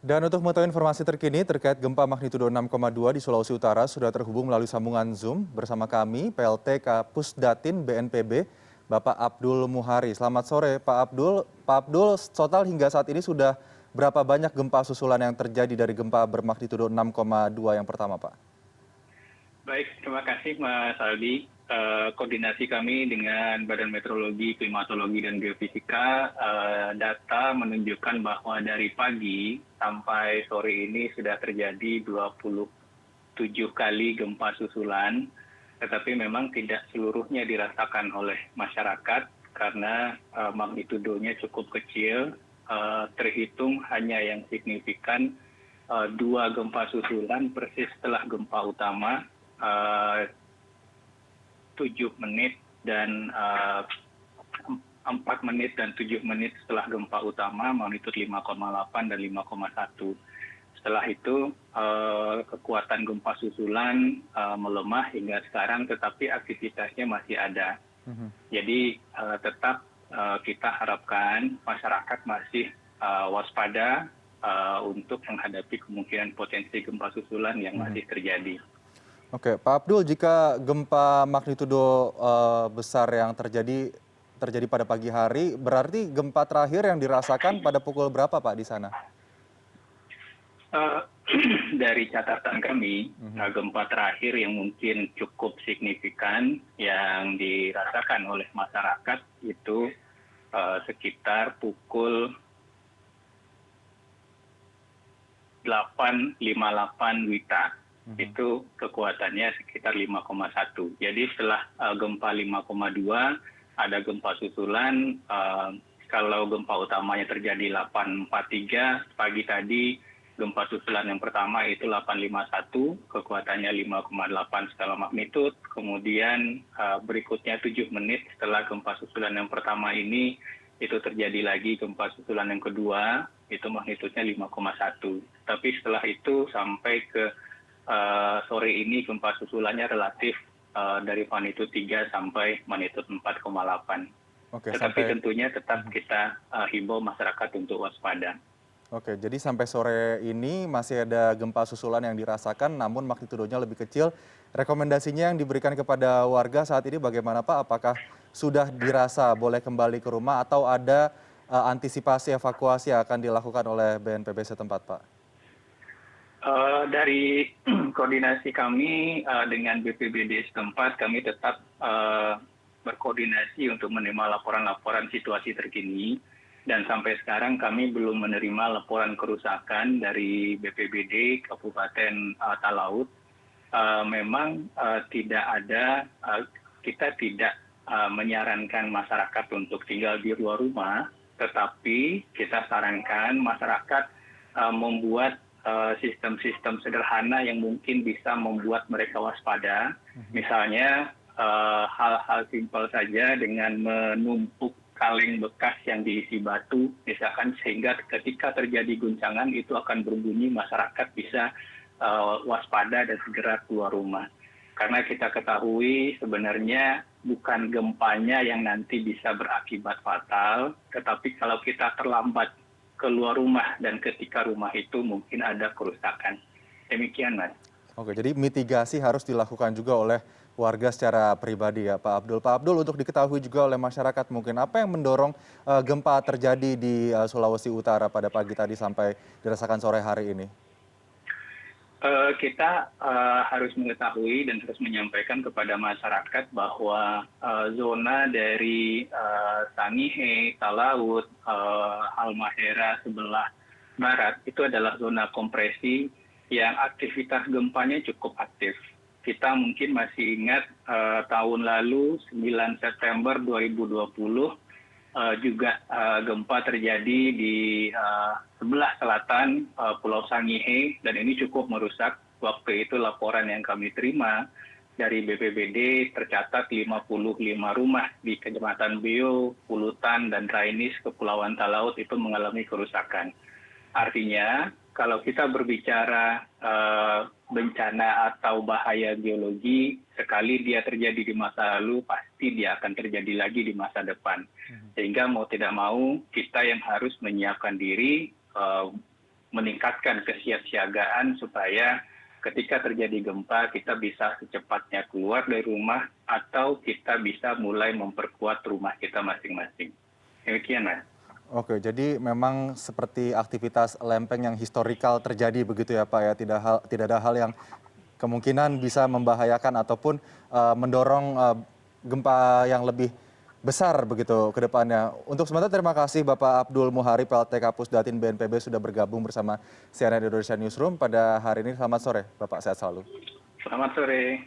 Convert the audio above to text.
Dan untuk mengetahui informasi terkini terkait gempa magnitudo 6,2 di Sulawesi Utara sudah terhubung melalui sambungan Zoom bersama kami PLT Kapusdatin BNPB Bapak Abdul Muhari. Selamat sore Pak Abdul. Pak Abdul, total hingga saat ini sudah berapa banyak gempa susulan yang terjadi dari gempa bermagnitudo 6,2 yang pertama Pak? Baik, terima kasih Mas Aldi. Koordinasi kami dengan Badan Meteorologi, Klimatologi, dan Geofisika, data menunjukkan bahwa dari pagi sampai sore ini sudah terjadi 27 kali gempa susulan, tetapi memang tidak seluruhnya dirasakan oleh masyarakat karena magnitudonya cukup kecil, terhitung hanya yang signifikan dua gempa susulan persis setelah gempa utama. 7 menit dan 4 menit dan 7 menit setelah gempa utama magnitudo 5,8 dan 5,1. Setelah itu kekuatan gempa susulan melemah hingga sekarang, tetapi aktivitasnya masih ada. Jadi tetap kita harapkan masyarakat masih waspada untuk menghadapi kemungkinan potensi gempa susulan yang masih terjadi. Oke, Pak Abdul, jika gempa magnitudo besar yang terjadi pada pagi hari, berarti gempa terakhir yang dirasakan pada pukul berapa Pak di sana? Dari catatan kami, gempa terakhir yang mungkin cukup signifikan yang dirasakan oleh masyarakat itu sekitar pukul 8.58 WITA. Itu kekuatannya sekitar 5,1. Jadi setelah gempa 5,2 ada gempa susulan. Kalau gempa utamanya terjadi 8.43 pagi tadi, gempa susulan yang pertama itu 8.51, kekuatannya 5,8 skala magnitud. Kemudian berikutnya 7 menit setelah gempa susulan yang pertama ini, itu terjadi lagi gempa susulan yang kedua, itu magnitudnya 5,1. Tapi setelah itu sampai ke sore ini gempa susulannya relatif dari magnitudo 3 sampai magnitudo 4,8. Tetapi tentunya tetap kita himbau masyarakat untuk waspada. Oke, jadi sampai sore ini masih ada gempa susulan yang dirasakan, namun magnitudonya lebih kecil. Rekomendasinya yang diberikan kepada warga saat ini bagaimana Pak? Apakah sudah dirasa boleh kembali ke rumah atau ada antisipasi evakuasi yang akan dilakukan oleh BNPB setempat Pak? Dari koordinasi kami dengan BPBD setempat, kami tetap berkoordinasi untuk menerima laporan-laporan situasi terkini. Dan sampai sekarang kami belum menerima laporan kerusakan dari BPBD Kabupaten Talaut. Memang tidak ada, kita tidak menyarankan masyarakat untuk tinggal di luar rumah, tetapi kita sarankan masyarakat membuat sistem-sistem sederhana yang mungkin bisa membuat mereka waspada. Misalnya hal-hal simpel saja dengan menumpuk kaleng bekas yang diisi batu, misalkan, sehingga ketika terjadi guncangan itu akan berbunyi, masyarakat bisa waspada dan segera keluar rumah. Karena kita ketahui sebenarnya bukan gempanya yang nanti bisa berakibat fatal, tetapi kalau kita terlambat keluar rumah dan ketika rumah itu mungkin ada kerusakan. Demikian, Mas. Oke, jadi mitigasi harus dilakukan juga oleh warga secara pribadi ya Pak Abdul. Pak Abdul, untuk diketahui juga oleh masyarakat mungkin apa yang mendorong gempa terjadi di Sulawesi Utara pada pagi tadi sampai dirasakan sore hari ini? Kita harus mengetahui dan harus menyampaikan kepada masyarakat bahwa zona dari Sangihe, Talaut, Halmahera sebelah barat itu adalah zona kompresi yang aktivitas gempanya cukup aktif. Kita mungkin masih ingat tahun lalu 9 September 2020 juga gempa terjadi di sebelah selatan Pulau Sangihe dan ini cukup merusak. Waktu itu laporan yang kami terima dari BPBD tercatat 55 rumah di Kecamatan Beo, Pulutan, dan Rainis, Kepulauan Talaut itu mengalami kerusakan. Artinya kalau kita berbicara bencana atau bahaya geologi, sekali dia terjadi di masa lalu, pasti dia akan terjadi lagi di masa depan. Sehingga mau tidak mau, kita yang harus menyiapkan diri meningkatkan kesiapsiagaan supaya ketika terjadi gempa kita bisa secepatnya keluar dari rumah atau kita bisa mulai memperkuat rumah kita masing-masing. Demikian, Mas. Oke, jadi memang seperti aktivitas lempeng yang historikal terjadi begitu ya Pak ya, tidak ada hal yang kemungkinan bisa membahayakan ataupun mendorong gempa yang lebih besar begitu ke depannya. Untuk sementara terima kasih Bapak Abdul Muhari, PLT Kapusdatin BNPB sudah bergabung bersama CNN Indonesia Newsroom pada hari ini. Selamat sore Bapak, sehat selalu. Selamat sore.